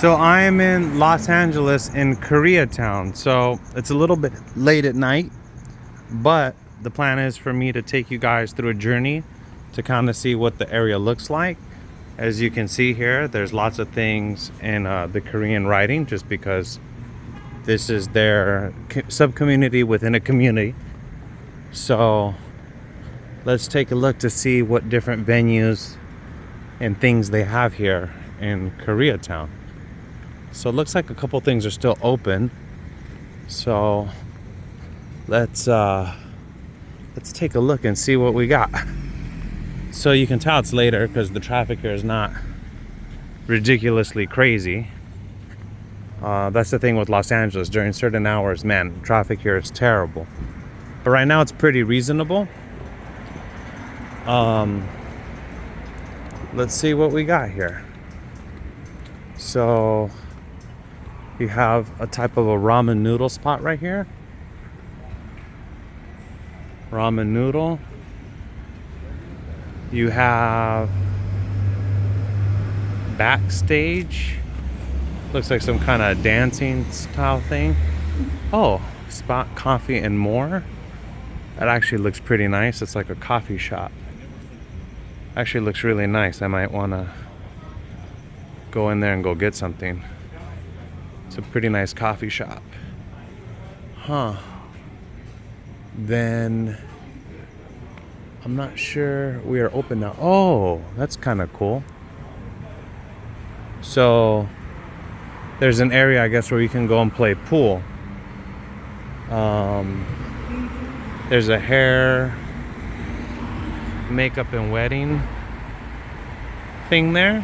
So I am in Los Angeles in Koreatown. So it's a little bit late at night, but the plan is for me to take you guys through a journey to kind of see what the area looks like. As you can see here, there's lots of things in the Korean writing, just because this is their sub-community within a community. So let's take a look to see what different venues and things they have here in Koreatown. So it looks like a couple things are still open. So let's take a look and see what we got. So you can tell it's later because the traffic here is not ridiculously crazy. That's the thing with Los Angeles. During certain hours, man, traffic here is terrible. But right now it's pretty reasonable. Let's see what we got here. So you have a type of a ramen noodle spot right here. Ramen noodle. You have backstage. Looks like some kind of dancing style thing. Oh, spot coffee and more. That actually looks pretty nice. It's like a coffee shop. Actually looks really nice. I might want to go in there and go get something. It's a pretty nice coffee shop. Huh. Then I'm not sure we are open now. Oh, that's kind of cool. So there's an area, I guess, where you can go and play pool. There's a hair, makeup, and wedding thing there.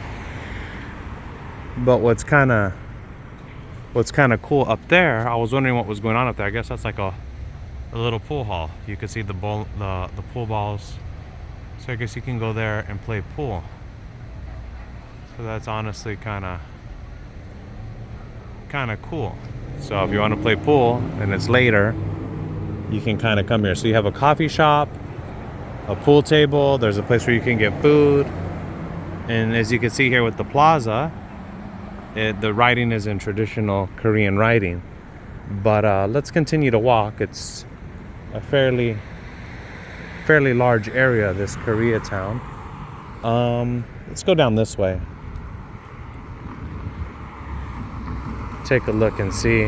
But what's kind of cool up there, I was wondering what was going on up there. I guess that's like a little pool hall. You can see the pool balls. So I guess you can go there and play pool. So that's honestly kind of cool. So if you want to play pool and it's later, you can kind of come here. So you have a coffee shop, a pool table, there's a place where you can get food. And as you can see here with the plaza, the writing is in traditional Korean writing. But let's continue to walk. It's a fairly large area, this Koreatown. Let's go down this way. Take a look and see.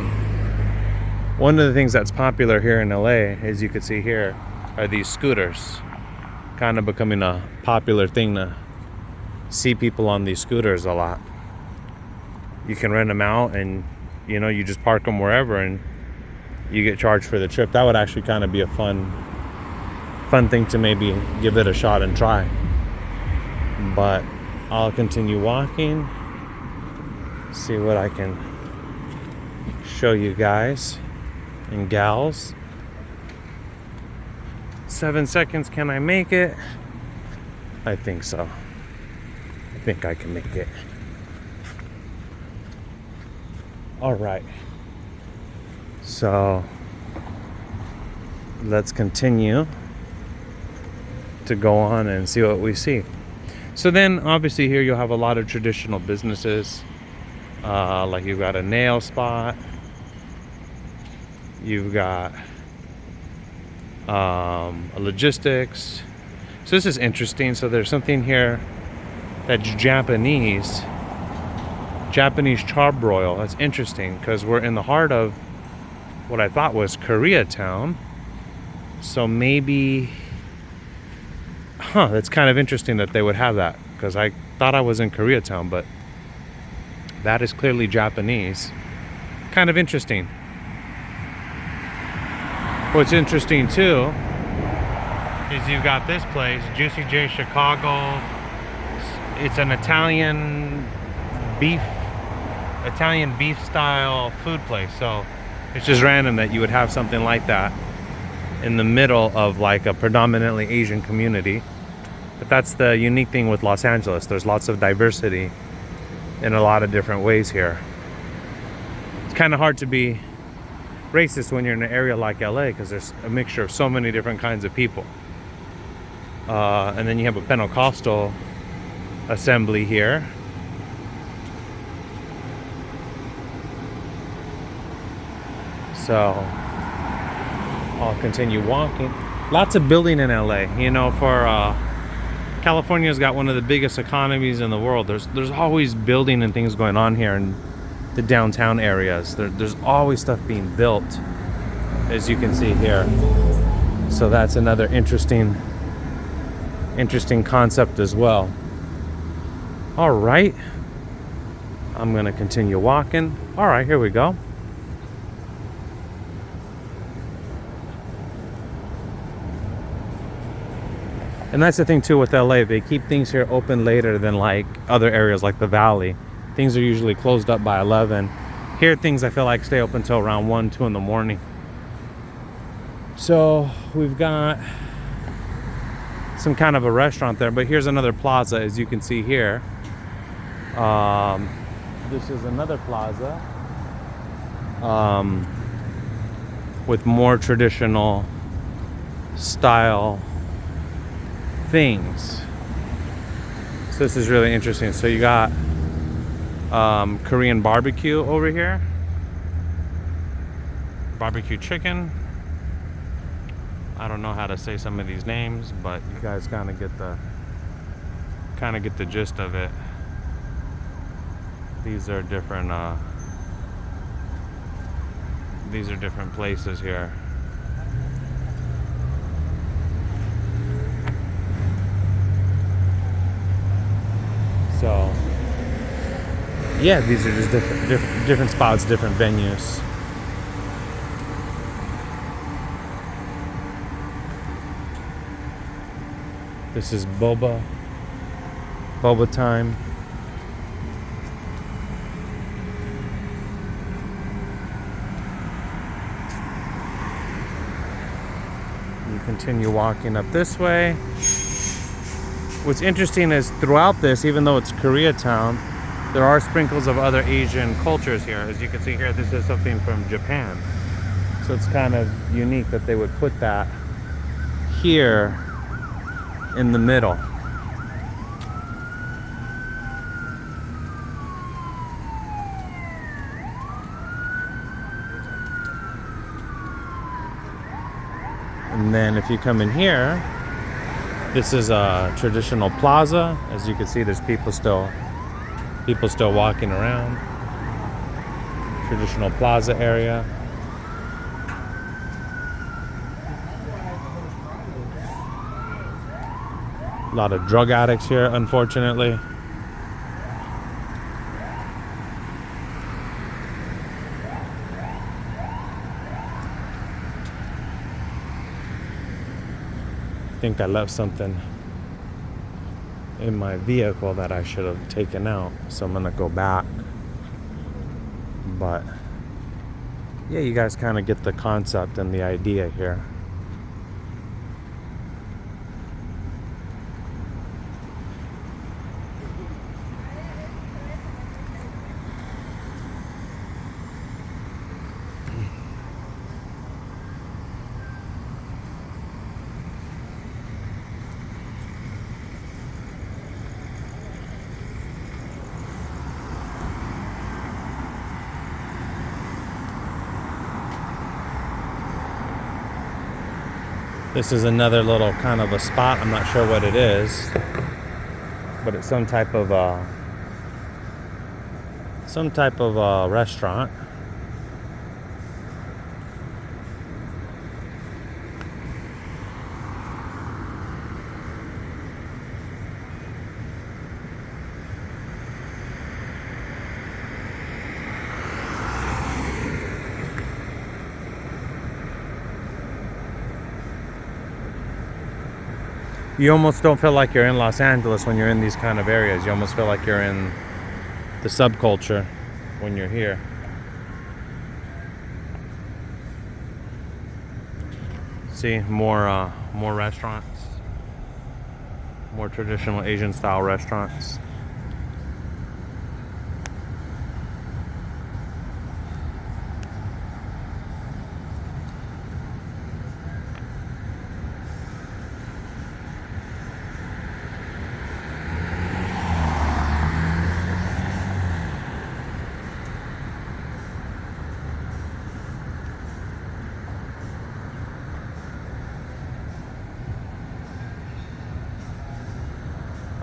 One of the things that's popular here in LA, as you can see here, are these scooters. Kind of becoming a popular thing to see people on these scooters a lot. You can rent them out and you just park them wherever and you get charged for the trip. That would actually kind of be a fun thing to maybe give it a shot and try. But I'll continue walking, see what I can show you guys and gals. 7 seconds, can I make it? I think so. I think I can make it. All right. So let's continue to go on and see what we see. So then obviously here you'll have a lot of traditional businesses. Like you've got a nail spot. You've got a logistics. So this is interesting. So there's something here that's Japanese charbroil. That's interesting because we're in the heart of what I thought was Koreatown. So maybe, that's kind of interesting that they would have that, because I thought I was in Koreatown, but that is clearly Japanese. Kind of interesting. What's interesting too is you've got this place, Juicy J Chicago. It's an Italian beef style food place. So it's just random that you would have something like that in the middle of like a predominantly Asian community. But that's the unique thing with Los Angeles. There's lots of diversity in a lot of different ways here. It's kind of hard to be racist when you're in an area like LA because there's a mixture of so many different kinds of people. And then you have a Pentecostal assembly here. So I'll continue walking. Lots of building in LA. You know, for California's got one of the biggest economies in the world. There's always building and things going on here in the downtown areas. There's always stuff being built, as you can see here. So that's another interesting concept as well. All right, I'm gonna continue walking. All right, here we go. And that's the thing too with LA, they keep things here open later than like other areas like the Valley. Things are usually closed up by 11. Here things I feel like stay open till around 1, 2 in the morning. So we've got some kind of a restaurant there, but here's another plaza, as you can see here. This is another plaza with more traditional style things. So this is really interesting. So you got Korean barbecue over here, barbecue chicken. I don't know how to say some of these names, but you guys kind of get the gist of it. These are different places here. So yeah, these are just different spots, different venues. This is boba time. You continue walking up this way. What's interesting is throughout this, even though it's Koreatown, there are sprinkles of other Asian cultures here. As you can see here, this is something from Japan. So it's kind of unique that they would put that here in the middle. And then if you come in here, this is a traditional plaza. As you can see, there's people still walking around. Traditional plaza area. A lot of drug addicts here, unfortunately. I think I left something in my vehicle that I should have taken out, so I'm gonna go back. But yeah, you guys kind of get the concept and the idea here. This is another little kind of a spot. I'm not sure what it is, but it's some type of restaurant. You almost don't feel like you're in Los Angeles when you're in these kind of areas. You almost feel like you're in the subculture when you're here. See, more restaurants, more traditional Asian style restaurants.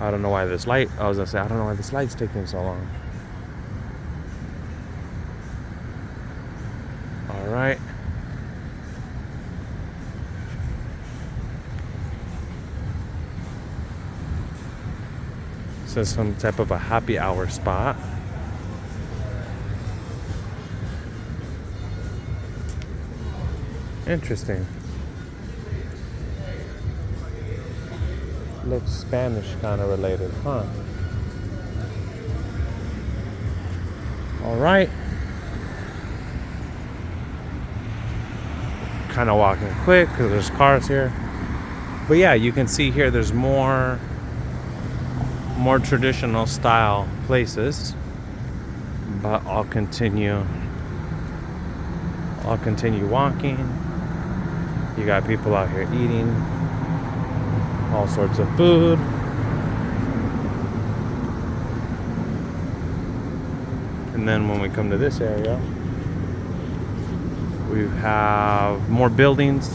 I don't know why this light, I was gonna say, I don't know why this light's taking so long. All right. So some type of a happy hour spot. Interesting. Looks Spanish kind of related, huh? All right. Kind of walking quick because there's cars here. But yeah, you can see here there's more traditional style places. But I'll continue walking. You got people out here eating all sorts of food. And then when we come to this area, we have more buildings.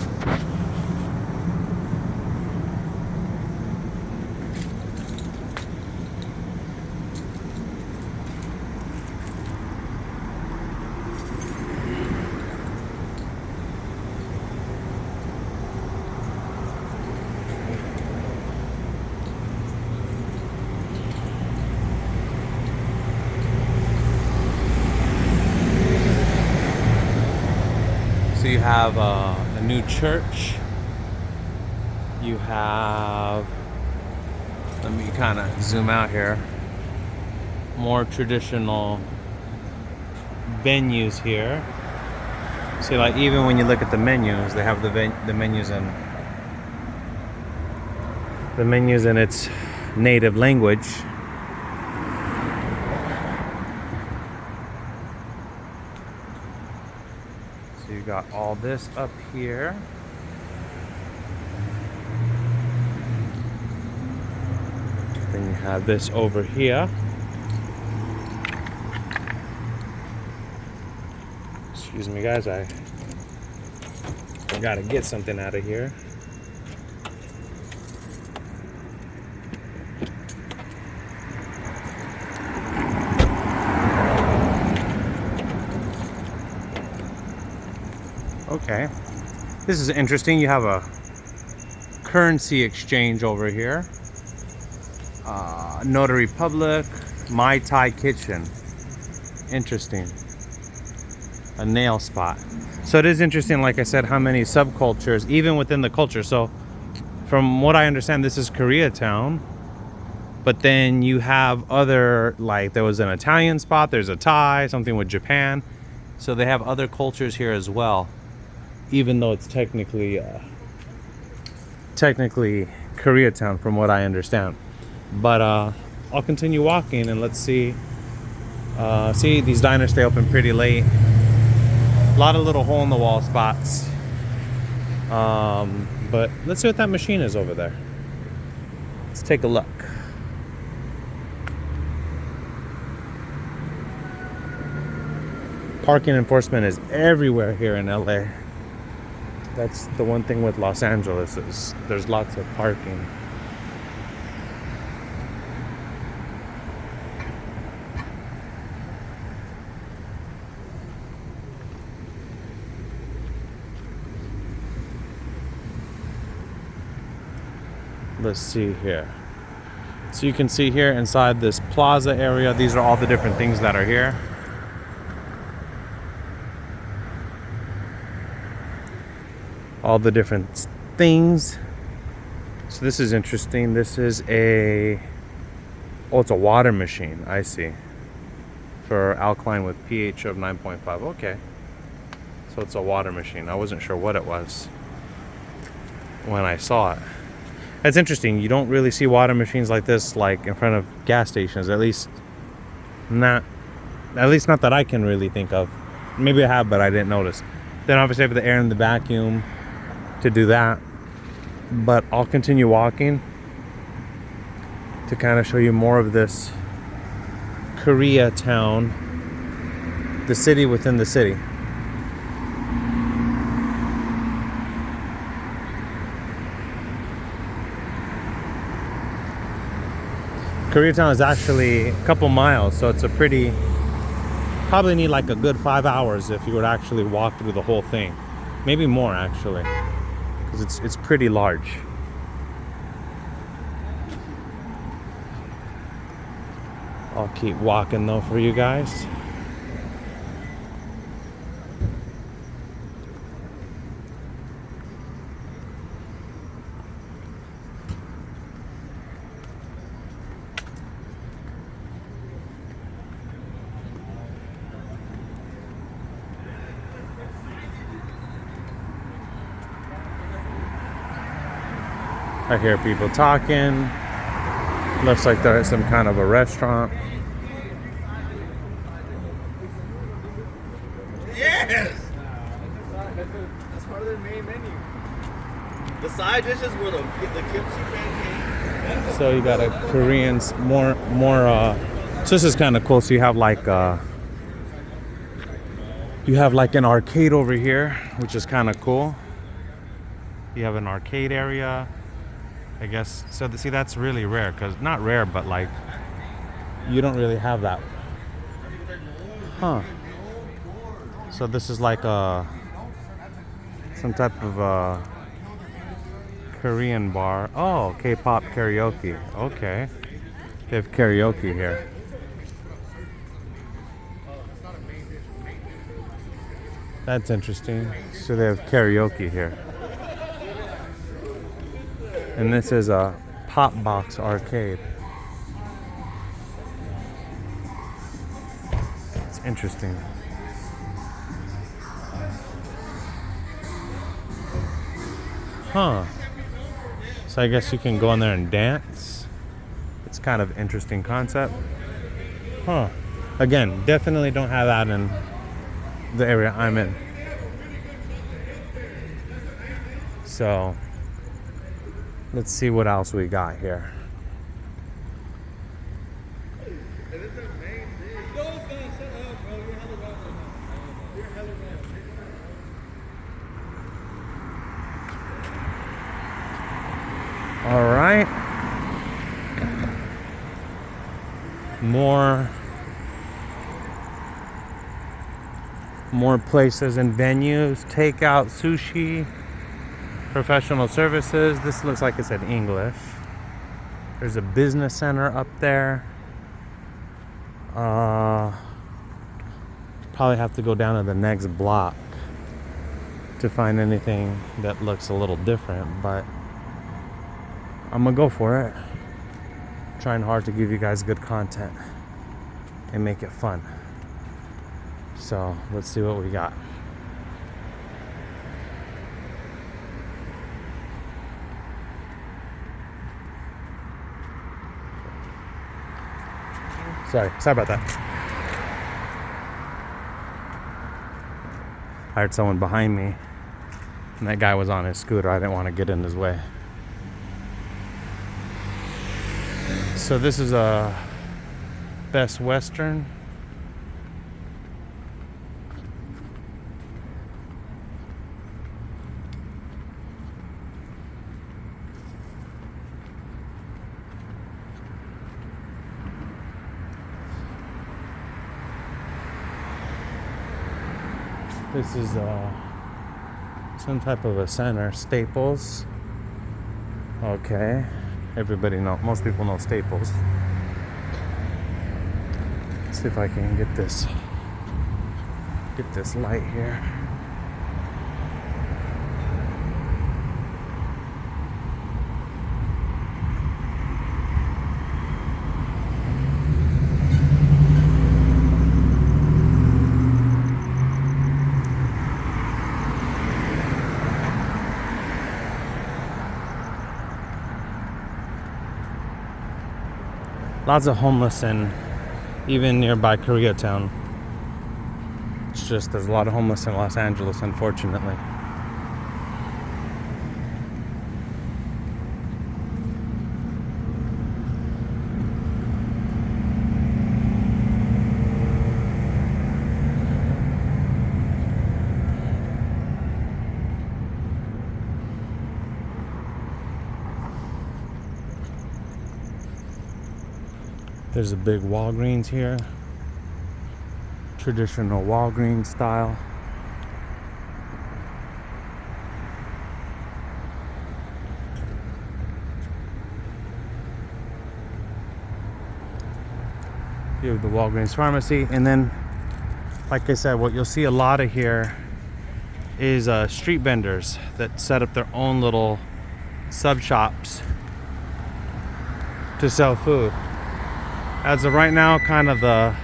So you have a new church. You have, let me kind of zoom out here, more traditional venues here. See, like even when you look at the menus, they have the menus in its native language. So you got all this up here. Then you have this over here. Excuse me, guys, I gotta get something out of here. Okay, this is interesting. You have a currency exchange over here. Notary Public, Mai Tai Kitchen. Interesting. A nail spot. So it is interesting, like I said, how many subcultures, even within the culture. So from what I understand, this is Koreatown. But then you have other, like there was an Italian spot, there's a Thai, something with Japan. So they have other cultures here as well, even though it's technically Koreatown from what I understand. But I'll continue walking and let's see. See, these diners stay open pretty late. A lot of little hole in the wall spots. But let's see what that machine is over there. Let's take a look. Parking enforcement is everywhere here in LA. That's the one thing with Los Angeles is there's lots of parking. Let's see here. So you can see here inside this plaza area, these are all the different things that are here. All the different things. So this is interesting. This is it's a water machine. I see. For alkaline with pH of 9.5. Okay. So it's a water machine. I wasn't sure what it was when I saw it. That's interesting. You don't really see water machines like this like in front of gas stations. At least not that I can really think of. Maybe I have, but I didn't notice. Then obviously I have the air and the vacuum to do that. But I'll continue walking to kind of show you more of this Koreatown, the city within the city. Koreatown is actually a couple miles, so it's a pretty, probably need like a good 5 hours if you would actually walk through the whole thing. Maybe more actually, because it's pretty large. I'll keep walking though for you guys. I hear people talking. Looks like there's some kind of a restaurant. Yes! That's part of their main menu. The side dishes were the kimchi pancake. So you got a Korean, more so this is kind of cool. So you have like an arcade over here, which is kind of cool. You have an arcade area, I guess. So see, that's really rare, because not rare, but like you don't really have that. Huh. So this is like some type of Korean bar. Oh, K-pop karaoke. Okay. They have karaoke here. That's interesting. So they have karaoke here. And this is a Pop Box arcade. It's interesting. Huh. So I guess you can go in there and dance. It's kind of interesting concept. Huh. Again, definitely don't have that in the area I'm in. So let's see what else we got here. All right. More places and venues. Takeout, sushi, professional services. This looks like it's in English. There's a business center up there. Probably have to go down to the next block to find anything that looks a little different, but I'm gonna go for it. Trying hard to give you guys good content and make it fun. So let's see what we got. Sorry about that. I heard someone behind me, and that guy was on his scooter. I didn't want to get in his way. So this is a Best Western. This is some type of a center. Staples. Okay. Most people know Staples. Let's see if I can get this light here. Lots of homeless and even nearby Koreatown. It's just there's a lot of homeless in Los Angeles, unfortunately. There's a big Walgreens here. Traditional Walgreens style. You have the Walgreens pharmacy, and then, like I said, what you'll see a lot of here is street vendors that set up their own little sub shops to sell food. As of right now, kind of the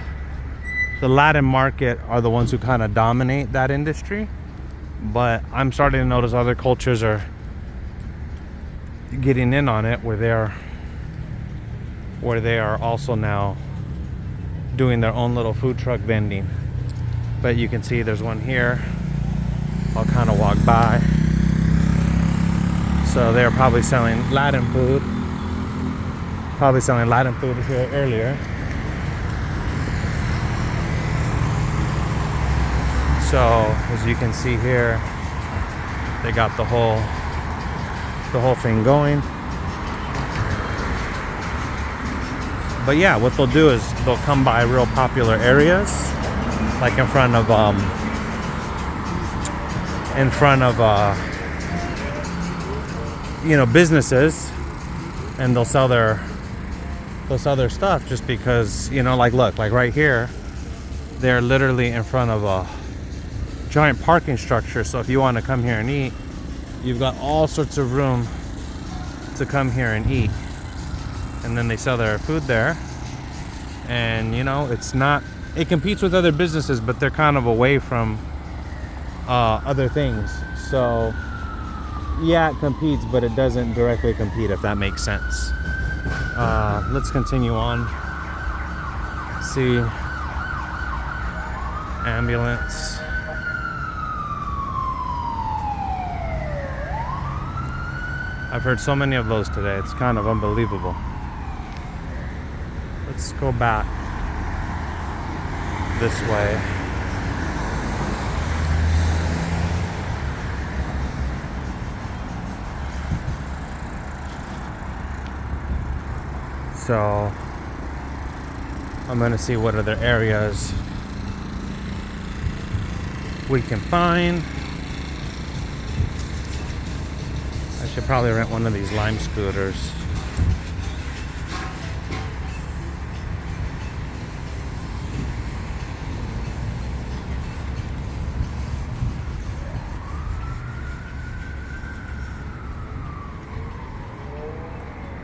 Latin market are the ones who kind of dominate that industry, but I'm starting to notice other cultures are getting in on it, where they are also now doing their own little food truck vending. But you can see there's one here. I'll kind of walk by. So they're probably selling Latin food. Probably selling Latin food here earlier. So as you can see here, they got the whole thing going. But yeah, what they'll do is they'll come by real popular areas, like in front of businesses, and they'll sell their stuff just because, like, look, like right here, they're literally in front of a giant parking structure. So if you want to come here and eat, you've got all sorts of room to come here and eat. And then they sell their food there, and it competes with other businesses, but they're kind of away from other things. So yeah, it competes, but it doesn't directly compete, if that makes sense. Let's continue on. See, ambulance. I've heard so many of those today, it's kind of unbelievable. Let's go back this way. So I'm gonna see what other areas we can find. I should probably rent one of these Lime scooters.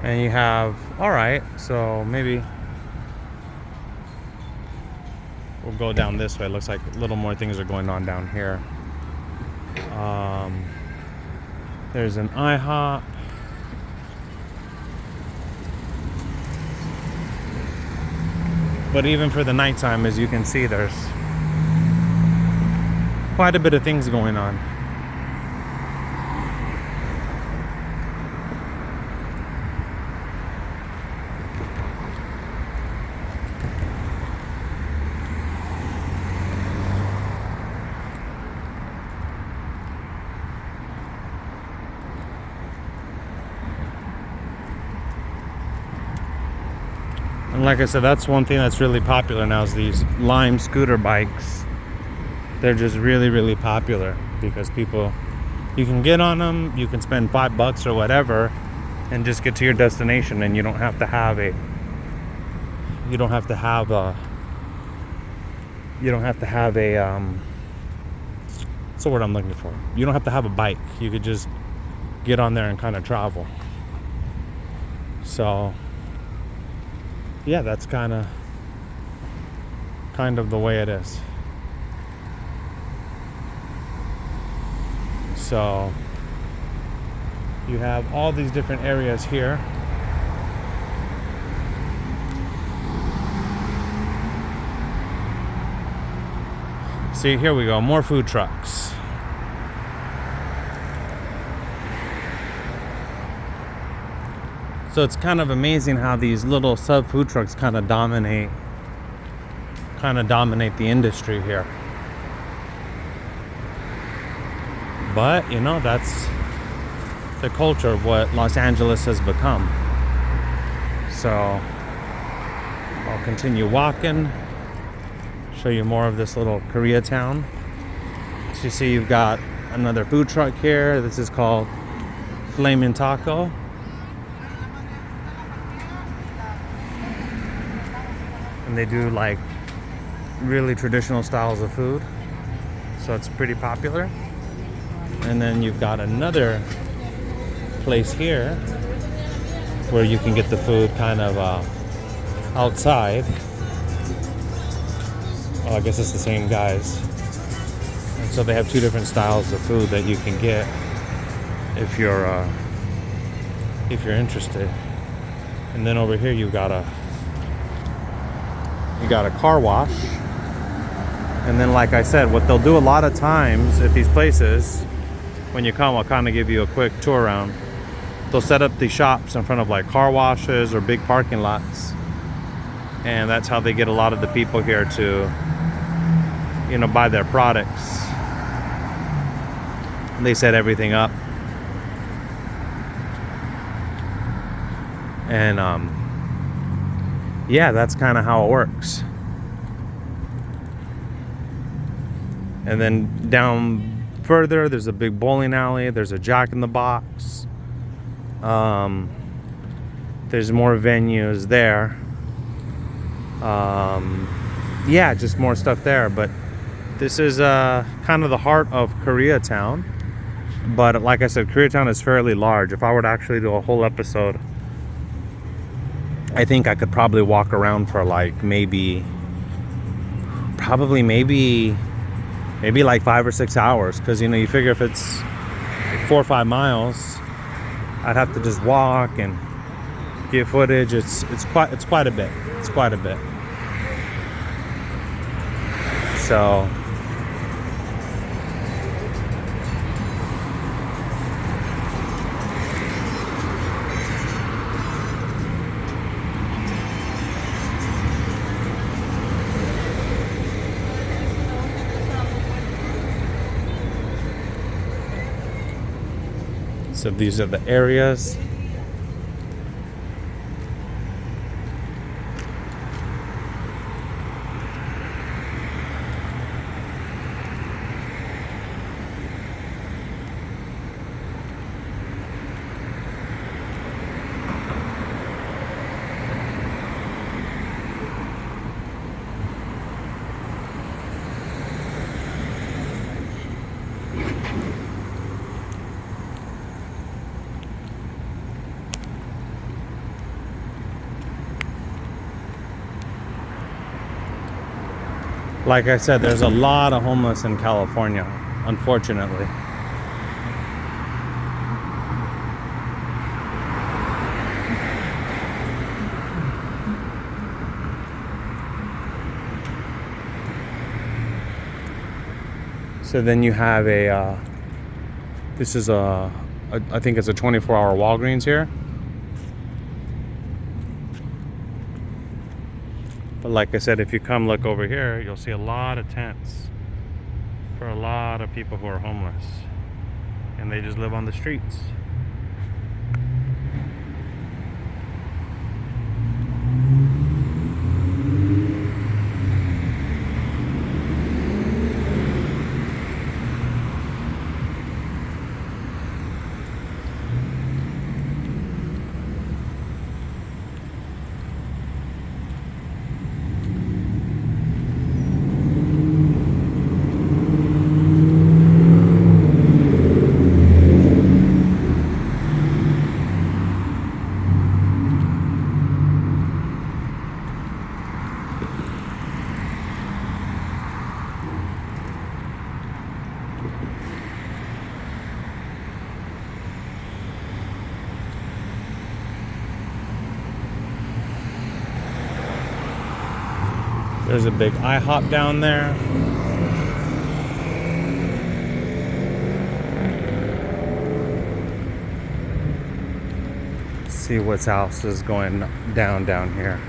And you have, alright, so maybe we'll go down this way. It looks like a little more things are going on down here. There's an IHOP. But even for the nighttime, as you can see, there's quite a bit of things going on. And like I said, that's one thing that's really popular now, is these Lime scooter bikes. They're just really, really popular because people, you can get on them, you can spend $5 or whatever and just get to your destination, and you don't have to have a what's the word I'm looking for? You don't have to have a bike. You could just get on there and kind of travel. So yeah, that's kind of the way it is. So you have all these different areas here. See, here we go, more food trucks. So it's kind of amazing how these little sub food trucks kind of dominate the industry here. But that's the culture of what Los Angeles has become. So I'll continue walking, show you more of this little Koreatown. So you see you've got another food truck here. This is called Flamin' Taco. And they do like really traditional styles of food. So it's pretty popular. And then you've got another place here where you can get the food kind of outside. Oh, I guess it's the same guys. And so they have two different styles of food that you can get if you're interested. And then over here you got a car wash. And then, like I said, what they'll do a lot of times at these places, when you come, I'll kind of give you a quick tour around. They'll set up these shops in front of like car washes or big parking lots. And that's how they get a lot of the people here to, you know, buy their products. And they set everything up. And yeah, that's kind of how it works. And then down further, there's a big bowling alley. There's a Jack in the Box. There's more venues there. Yeah, just more stuff there. But this is kind of the heart of Koreatown. But like I said, Koreatown is fairly large. If I were to actually do a whole episode, I think I could probably walk around for like maybe like 5 or 6 hours, because you know, you figure if it's 4 or 5 miles, I'd have to just walk and get footage. It's quite a bit. It's quite a bit. So So these are the areas. Like I said, there's a lot of homeless in California, unfortunately. So then you have I think it's a 24-hour Walgreens here. But like I said, if you come look over here, you'll see a lot of tents for a lot of people who are homeless. And they just live on the streets. There's a big IHOP down there. Let's see what else is going down here.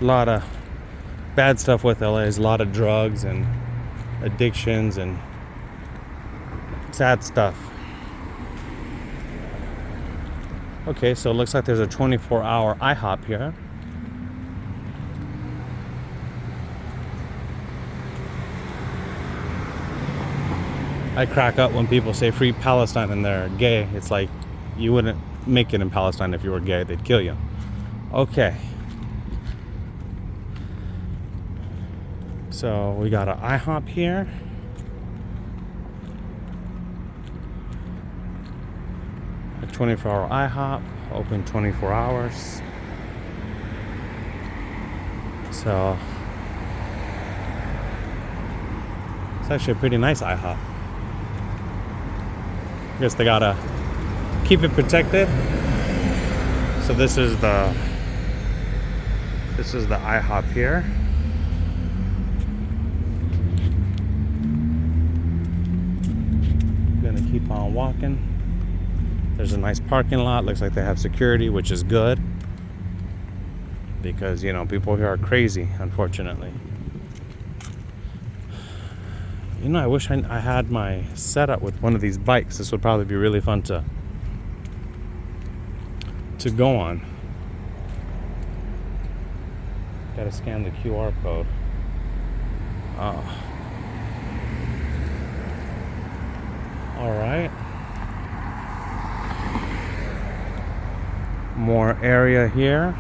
A lot of bad stuff with LA. Is a lot of drugs and addictions and sad stuff. Okay, so it looks like there's a 24-hour IHOP here. I crack up when people say free Palestine and they're gay. It's like you wouldn't make it in Palestine if you were gay. They'd kill you. Okay. So we got an IHOP here. A 24-hour IHOP, open 24 hours. So it's actually a pretty nice IHOP. I guess they gotta keep it protected. So this is the IHOP here. Gonna keep on walking. There's a nice parking lot. Looks like they have security, which is good. Because, you know, people here are crazy, unfortunately. You know, I wish I had my setup with one of these bikes. This would probably be really fun to go on. Gotta scan the QR code. Oh. Alright. More area here.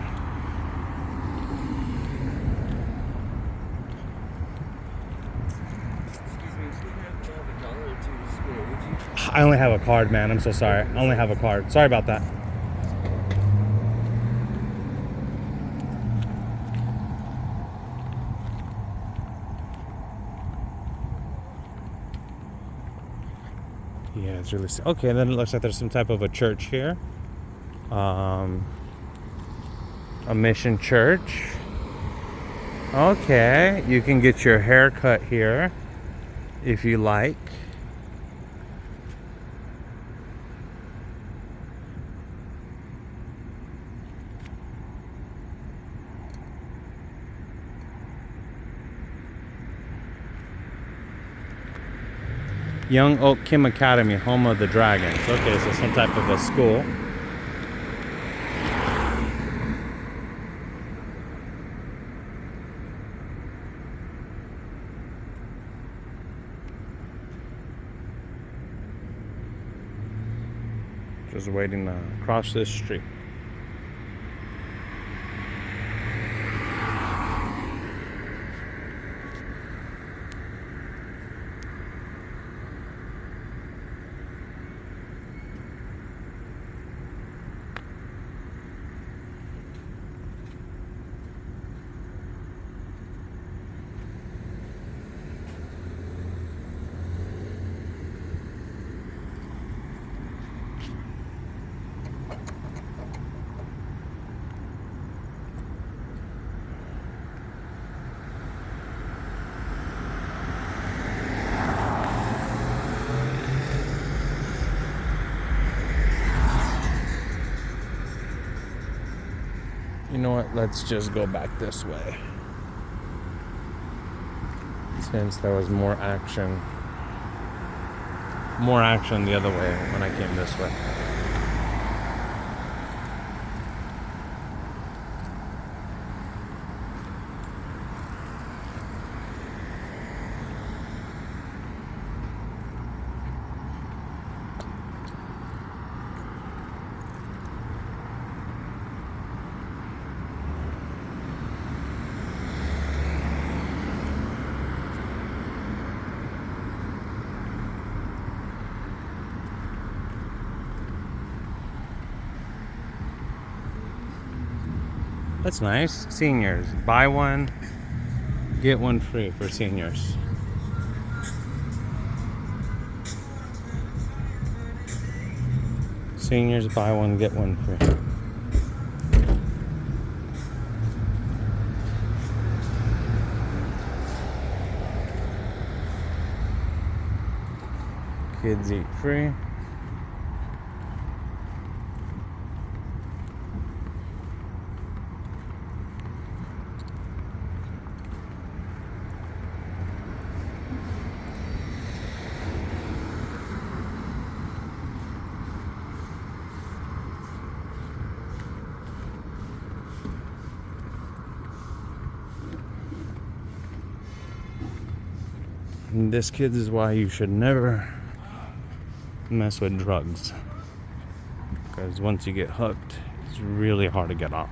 I only have a card, man. I'm so sorry. I only have a card. Sorry about that. Yeah, it's really okay. Then it looks like there's some type of a church here. A mission church. Okay, you can get your hair cut here if you like. Young Oak Kim Academy, home of the Dragons. Okay, so some type of a school. Just waiting to cross this street. You know what? Let's just go back this way. Since there was more action the other way when I came this way. That's nice. Seniors. Buy one, get one free for seniors. Seniors, buy one, get one free. Kids eat free. And this, kids, is why you should never mess with drugs. Because once you get hooked, it's really hard to get off.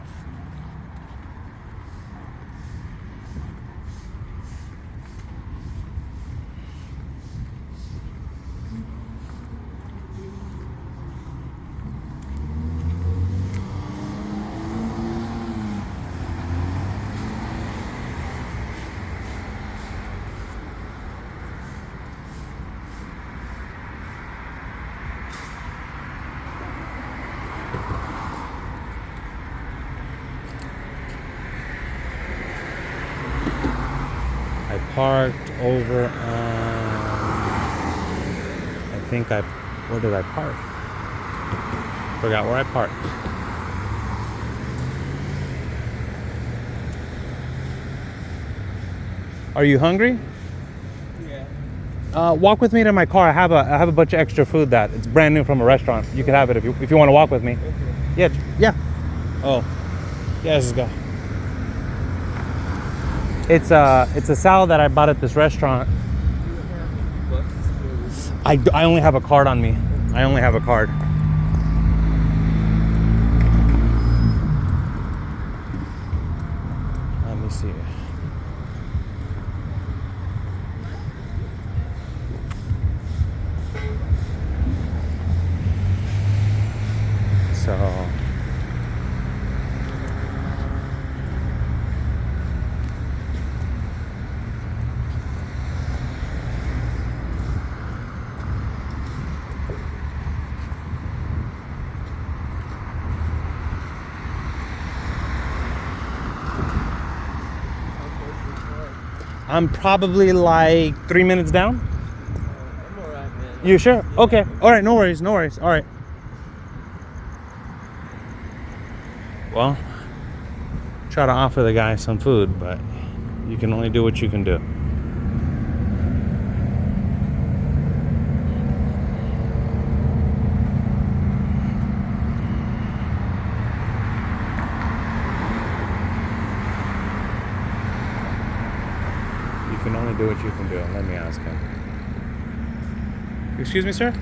I parked over on, where did I park? Forgot where I parked. Are you hungry? Yeah. Walk with me to my car. I have a bunch of extra food that it's brand new from a restaurant. You can have it if you want to walk with me. Okay. Yeah. Oh, yeah. Let's go. It's a salad that I bought at this restaurant. I only have a card on me. I only have a card. Let me see. So I'm probably like 3 minutes down. I'm alright, man. You sure? Okay. All right. No worries. No worries. All right. Well, try to offer the guy some food, but you can only do what you can do. You can only do what you can do. Let me ask him. Excuse me, sir?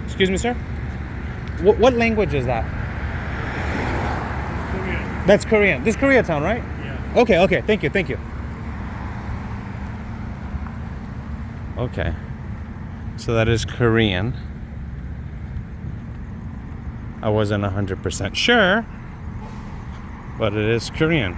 Excuse me, sir? What language is that? Korean. That's Korean. This is Koreatown, right? Yeah. Okay. Thank you. Okay. So that is Korean. I wasn't 100% sure, but it is Korean.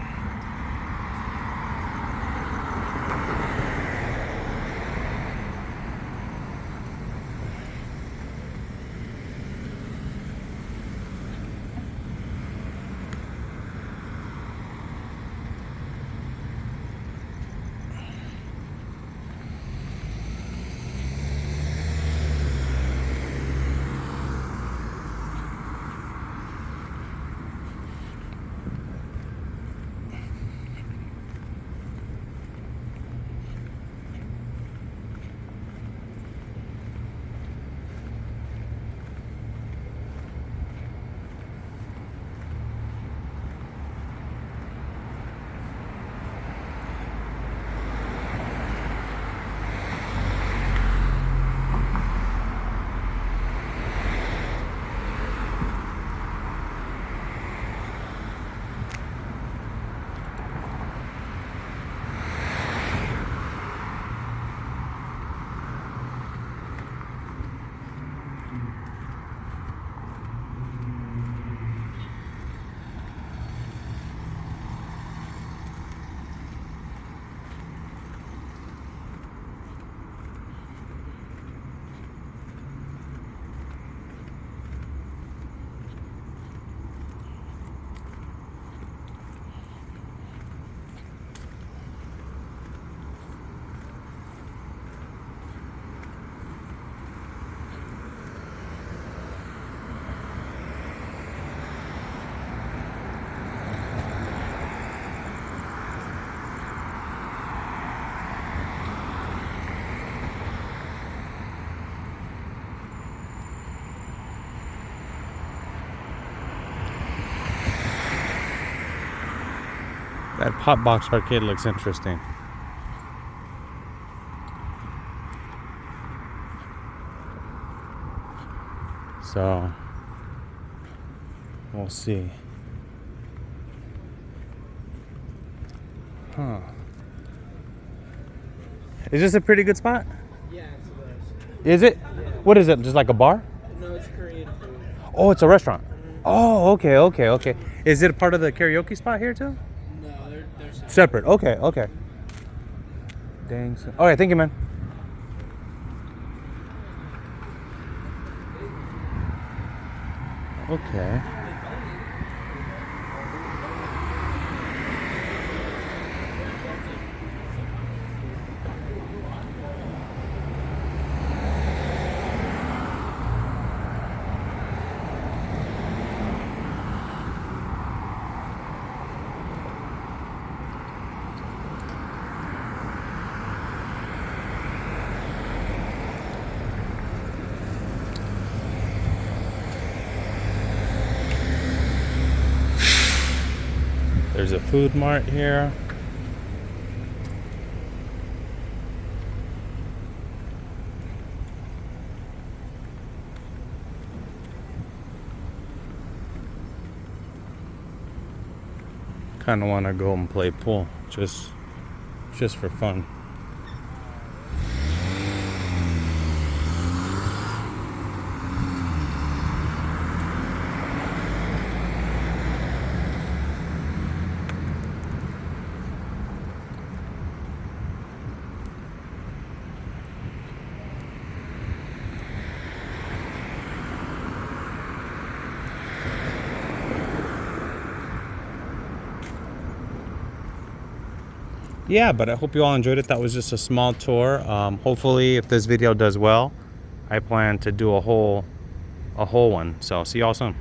That Pop Box arcade looks interesting. So we'll see. Huh. Is this a pretty good spot? Yeah, it's the best. Is it? What is it? Just like a bar? No, it's Korean food. Oh, it's a restaurant. Oh, okay, okay, okay. Is it a part of the karaoke spot here too? No, they're Separate. Okay, okay. Dang. All right, thank you, man. Okay. There's a food mart here. Kind of want to go and play pool, just for fun. Yeah, but I hope you all enjoyed it. That was just a small tour. Hopefully, if this video does well, I plan to do a whole one. So see y'all soon.